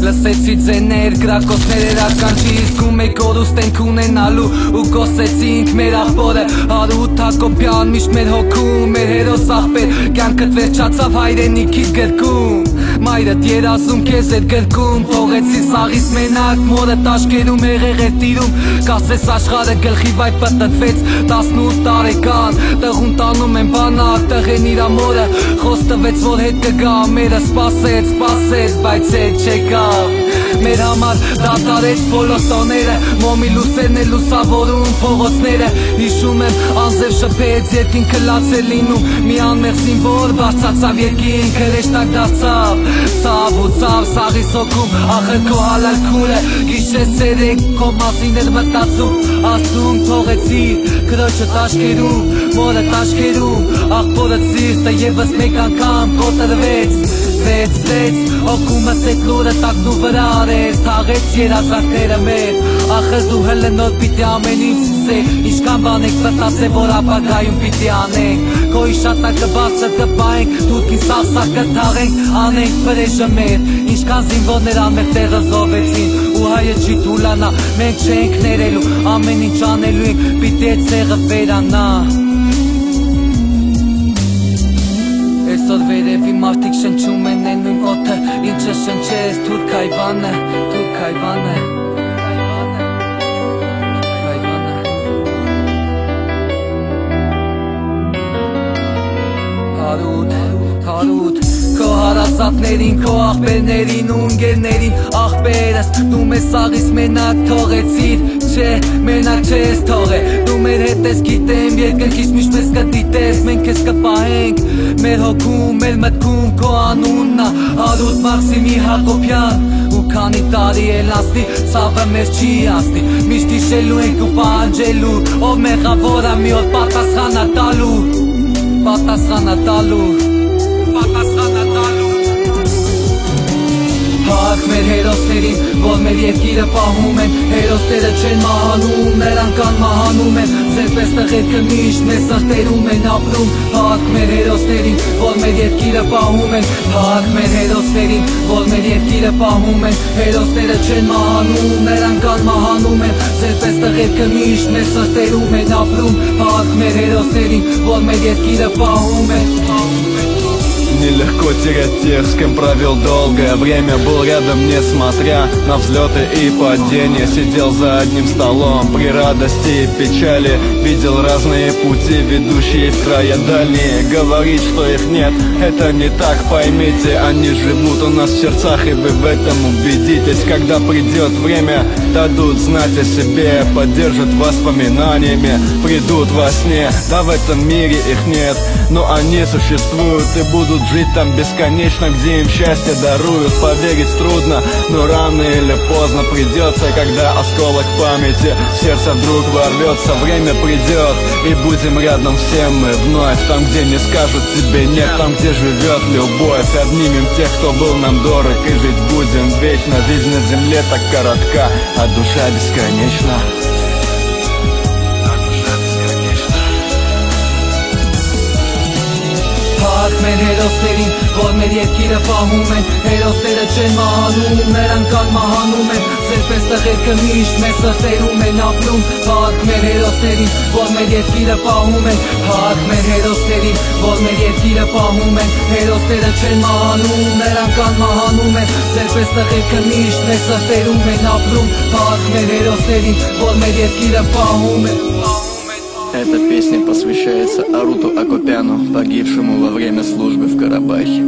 Լսեցի ձեներ, գրակոցներ երական չի իսկում Մեկ օրուստ ենք ունենալու ու կոսեցինք մեր աղբորը Հարութ Հակոբյան միշտ մեր հոգում Մեր հերոս աղբեր կյանքդ վերջացավ հայրենիքիդ գրկում Մայրդ երազում քեզ էր գրկում Թողեցի սաղից մենակ մորը տաշկերում հեղեղ էր տիրում Կասես աշխարը գլխի վայր պտտվեց 18 տարեկան Տղուն տանում են բանակ տղեն իրա մորը Խոս տվեց որ հետ կգա Մերը սպասեց բայց հետ չեկավ Մեր համար դատարեց բոլոտոները Մոմի լուսերն է լուսավորում փողոցները Հիշում եմ անձև շփեց երկինքը լաց է լինում Մի անմեղ զինվոր բարձացավ երկինքը հրեշտակ դարձավ Ցավ ու ցավ սաղի սոքում ախր քո հալալ քուրը Գիշեր ցերեկ քո մասին էր մտածում Աստծուն թողեցի քրոջը տաշկերում Մորը տաշկերում աղբորը սիրտը եւս մեկ անգամ կոտրվեց Վեց օգումս էդ լուրը տակնու վրա արեց Թաղեց երազանքները մեր Ախր դու հլը նոր պիտի ամեն ինչ սե Ինչքան բան եք մտածե որ ապագայում պիտի անենք Քո իշատակը բարձր կպայենք Թուրքին սաղսակը թաղենք Անենք վրեժը մեր Ինչքան զինվորներ անմեղ տեղը զովեցին Ու հայը չի թուլանա Մենք չենք ներելու Ամեն ինչ անելու ենք Պիտի էդ ցեղը վերանա Այսօր վերևի մարդիկ շնչում են են նույն օդը Ինչը շնչես թուրք հայվանը Հարութ Քո հարազատներին, քո աղբերներին ու ընկերներին Աղբերս դու մեզ սաղից մենակ թողեցիր Չէ, մենակ չես թողել Դու մեր հետ ես գիտեմ, երկնքից միշտ մեզ կդիտես Մենք ես կպահենք, մեր հոգում, մեր մտքում Քո անուննա, Հարութ Մաքսիմի Հակոբյան Ու քանի տարի էլ անցնի, ցավը մեզ չի անցնի Միշտ հիշելու ենք ու պահանջելու Ով մեղավոր ա մի օր պատասխանատալու Փառք մեր հերոսներին, որ մեր երկիրը պահում են Հերոսները չեն մահանում, նրանք անմահանում են Ձերպես տղերքը միշտ մեզ սրտերում են ապրում Փառք մեր հերոսներին, որ մեր երկիրը պահում են Փառք մեր հերոսներին, որ մեր երկիրը պահում են Հերոսները չեն մահանում, նրանք անմահանում են Ձերպես տղերքը միշտ մեզ сртерում են ապրում Փառք մեր հերոսներին, որ մեր երկիրը պահում են Нелегко терять тех, с кем провел долгое время. Был рядом, несмотря на взлеты и падения. Сидел за одним столом при радости и печали. Видел разные пути, ведущие в края дальние. Говорить, что их нет, это не так, поймите. Они живут у нас в сердцах, и вы в этом убедитесь. Когда придет время, дадут знать о себе. Поддержат воспоминаниями, придут во сне. Да, в этом мире их нет, но они существуют и будут жить там бесконечно, где им счастье даруют. Поверить трудно, но рано или поздно придется, когда осколок памяти в сердце вдруг ворвется. Время придет, и будем рядом все мы вновь. Там, где не скажут тебе нет, там, где живет любовь. Обнимем тех, кто был нам дорог, и жить будем вечно. Жизнь на земле так коротка, а душа бесконечна. Փառք մեր հերոսներին, որ մեր երկիրը պահում են Հերոսները չեն մահանում, նրանք անմահանում են Ձերպես տղերքը միշտ մեզ սրտերում են ապրում Փառք մեր հերոսներին, որ մեր երկիրը պահում են Փառք մեր հերոսներին, որ մեր երկիրը պահում են Հերոսները չեն մահանում, նրանք անմահանում են Ձերպես տղերքը мիշտ մեզ սրտերում են ապրում Փառք մեր հերոսներին, որ մեր երկիրը պահում են Эта песня посвящается Аруту Акопяну, погибшему во время службы в Карабахе.